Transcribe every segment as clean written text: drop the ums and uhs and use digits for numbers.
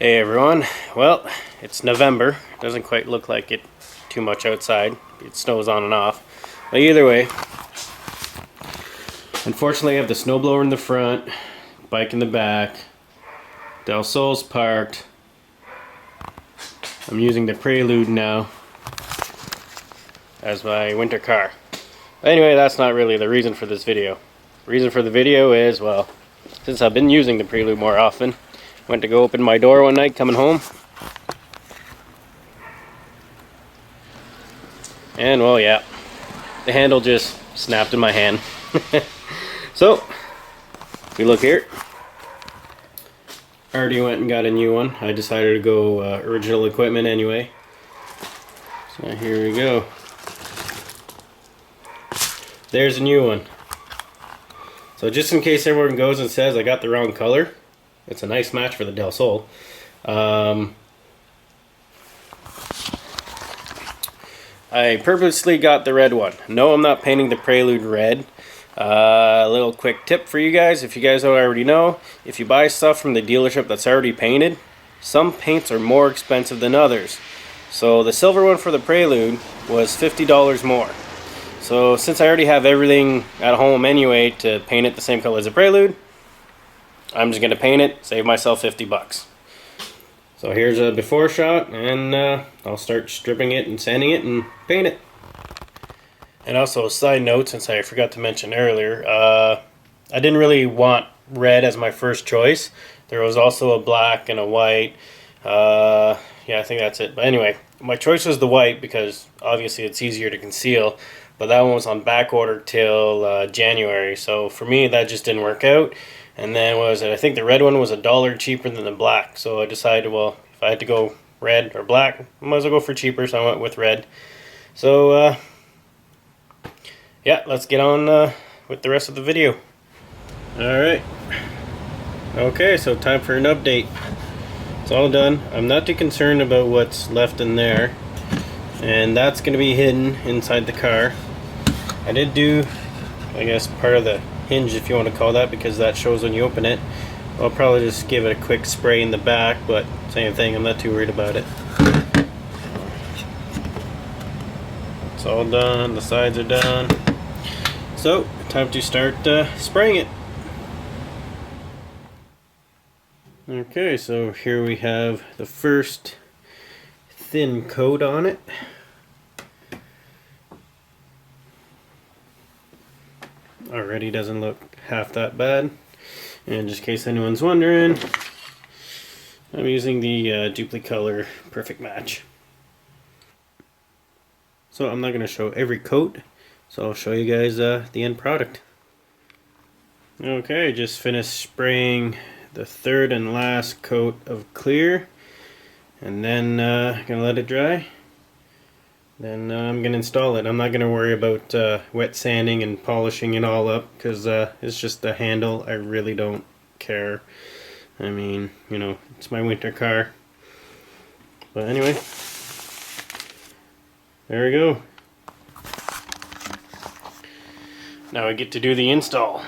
Hey everyone, well, it's November. It doesn't quite look like it too much outside. It snows on and off. But either way, unfortunately I have the snowblower in the front, bike in the back, Del Sol's parked. I'm using the Prelude now as my winter car. But anyway, that's not really the reason for this video. The reason for the video is, well, since I've been using the Prelude more often, went to go open my door one night coming home. And well, yeah, the handle just snapped in my hand. So, if we look here, I already went and got a new one. I decided to go original equipment anyway. So here we go. There's a new one. So just in case everyone goes and says I got the wrong color, it's a nice match for the Del Sol. I purposely got the red one. No, I'm not painting the Prelude red. A little quick tip for you guys, if you guys don't already know, if you buy stuff from the dealership that's already painted, some paints are more expensive than others. So the silver one for the Prelude was $50 more. So since I already have everything at home anyway to paint it the same color as the Prelude, I'm just going to paint it, save myself 50 bucks. So here's a before shot, and I'll start stripping it and sanding it and paint it. And also a side note, since I forgot to mention earlier, I didn't really want red as my first choice. There was also a black and a white. Yeah, I think that's it. But anyway, my choice was the white because obviously it's easier to conceal. But that one was on back order till January. So for me, that just didn't work out. And then what was it? I think the red one was $1 cheaper than the black. So I decided, well, if I had to go red or black, I might as well go for cheaper. So I went with red. So yeah, let's get on with the rest of the video. Alright. Okay, so time for an update. It's all done. I'm not too concerned about what's left in there. And that's going to be hidden inside the car. I did do, I guess, part of the hinge, if you want to call that, because that shows when you open it. I'll probably just give it a quick spray in the back, but same thing, I'm not too worried about it. It's all done, the sides are done. So, time to start spraying it. Okay, so here we have the first thin coat on it. Already doesn't look half that bad. And just in case anyone's wondering, I'm using the Duplicolor Perfect Match. So I'm not going to show every coat, so I'll show you guys the end product. Okay, just finished spraying the third and last coat of clear, and then gonna let it dry. Then I'm gonna install it. I'm not gonna worry about wet sanding and polishing it all up, because it's just the handle. I really don't care. I mean, you know, it's my winter car. But anyway, there we go. Now I get to do the install.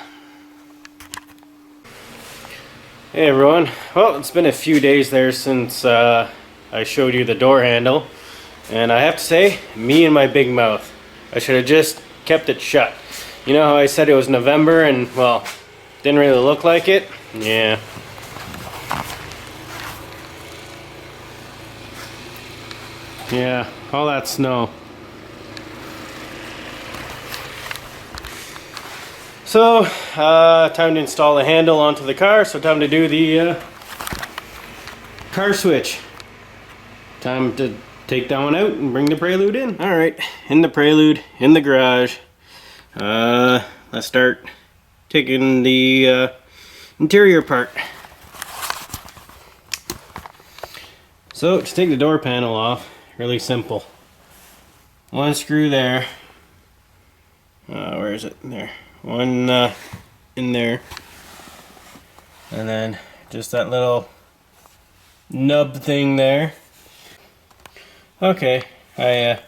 Hey everyone, well, it's been a few days there since I showed you the door handle, and I have to say, me and my big mouth, I should have just kept it shut. You know how I said it was November and, well, didn't really look like it? Yeah. Yeah, all that snow. So, time to install the handle onto the car, so time to do the car switch. Time to take that one out and bring the Prelude in. Alright, in the Prelude, in the garage. Let's start taking the interior part. So, to take the door panel off, really simple. One screw there. Where is it? There. One in there, and then just that little nub thing there. Okay, I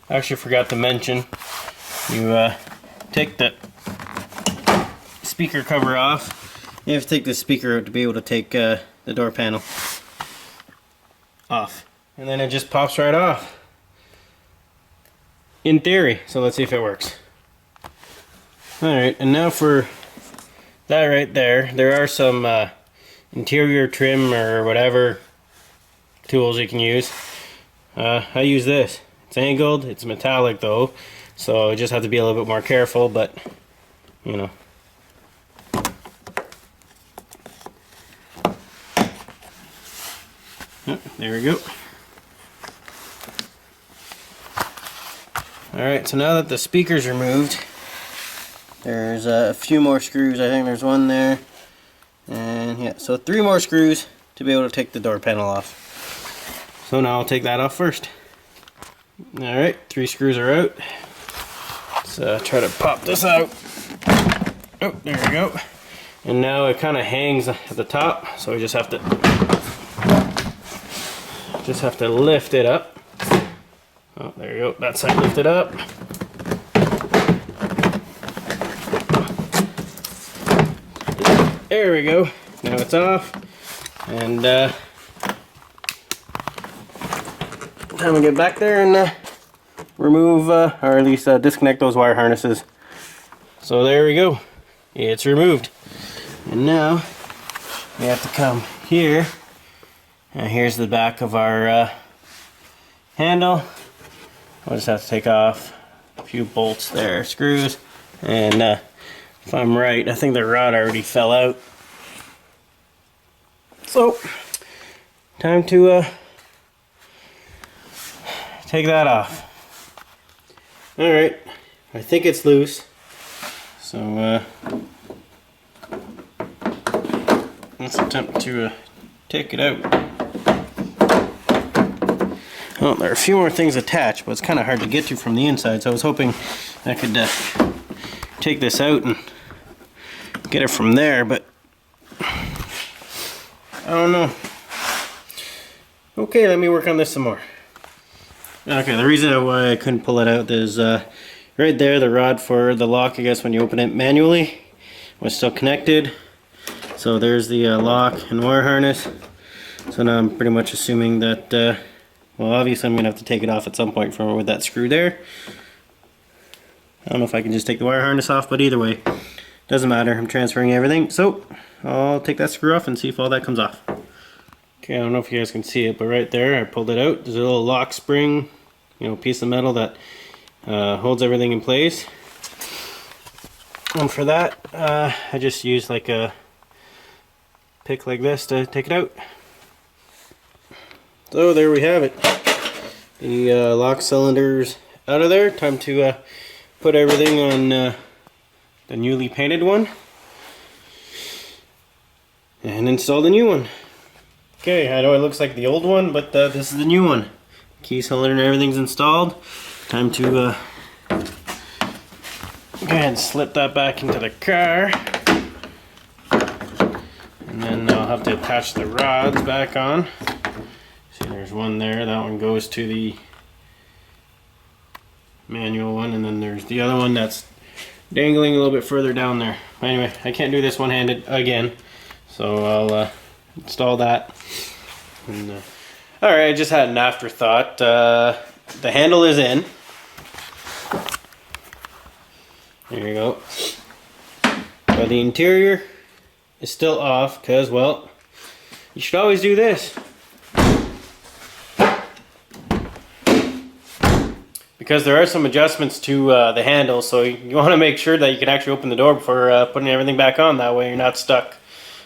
actually forgot to mention, you take the speaker cover off. You have to take the speaker out to be able to take the door panel. off. And then it just pops right off. In theory. So let's see if it works. Alright, and now for that right there, there are some interior trim or whatever tools you can use. I use this. It's angled, it's metallic though, so I just have to be a little bit more careful, but you know. Oh, there we go. Alright, so now that the speaker's removed, there's a few more screws. I think there's one there. And yeah, so 3 more screws to be able to take the door panel off. So now I'll take that off first. Alright, 3 screws are out. Let's try to pop this out. Oh, there we go. And now it kind of hangs at the top, so we just have to lift it up. Oh, there you go. That side lifted up. There we go. Now it's off. And time to get back there and remove, or at least disconnect those wire harnesses. So there we go. It's removed. And now we have to come here. And here's the back of our handle. I'll just have to take off a few bolts there, screws, and if I'm right, I think the rod already fell out. So, time to take that off. Alright, I think it's loose. So, let's attempt to take it out. Well, there are a few more things attached, but it's kind of hard to get to from the inside, so I was hoping I could take this out and get it from there, but I don't know. Okay, let me work on this some more. Okay, the reason why I couldn't pull it out is right there, the rod for the lock, I guess when you open it manually, was still connected. So there's the lock and wire harness. So now I'm pretty much assuming that well, obviously I'm going to have to take it off at some point from with that screw there. I don't know if I can just take the wire harness off, but either way, doesn't matter. I'm transferring everything. So, I'll take that screw off and see if all that comes off. Okay, I don't know if you guys can see it, but right there, I pulled it out. There's a little lock spring, you know, piece of metal that holds everything in place. And for that, I just used like a pick like this to take it out. So there we have it. The lock cylinder's out of there. Time to put everything on the newly painted one and install the new one. Okay, I know it looks like the old one, but this is the new one. Key cylinder and everything's installed. Time to go ahead and slip that back into the car. And then I'll have to attach the rods back on. There's one there, that one goes to the manual one, and then there's the other one that's dangling a little bit further down there. Anyway, I can't do this one-handed again, so I'll install that. Alright, I just had an afterthought. The handle is in. There you go. But the interior is still off, because, well, you should always do this. Because there are some adjustments to the handle, so you want to make sure that you can actually open the door before putting everything back on. That way you're not stuck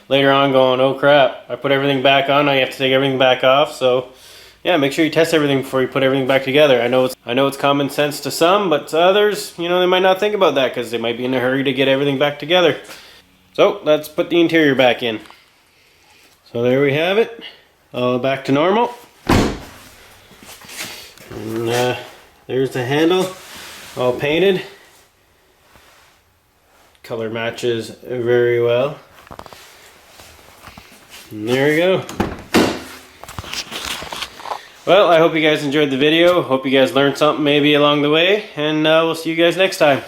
later on going, oh crap, I put everything back on, I have to take everything back off. So yeah, make sure you test everything before you put everything back together. I know it's common sense to some, but to others, you know, they might not think about that because they might be in a hurry to get everything back together. So let's put the interior back in. So there we have it, all back to normal. And there's the handle, all painted. Color matches very well. And there we go. Well, I hope you guys enjoyed the video. Hope you guys learned something maybe along the way. And we'll see you guys next time.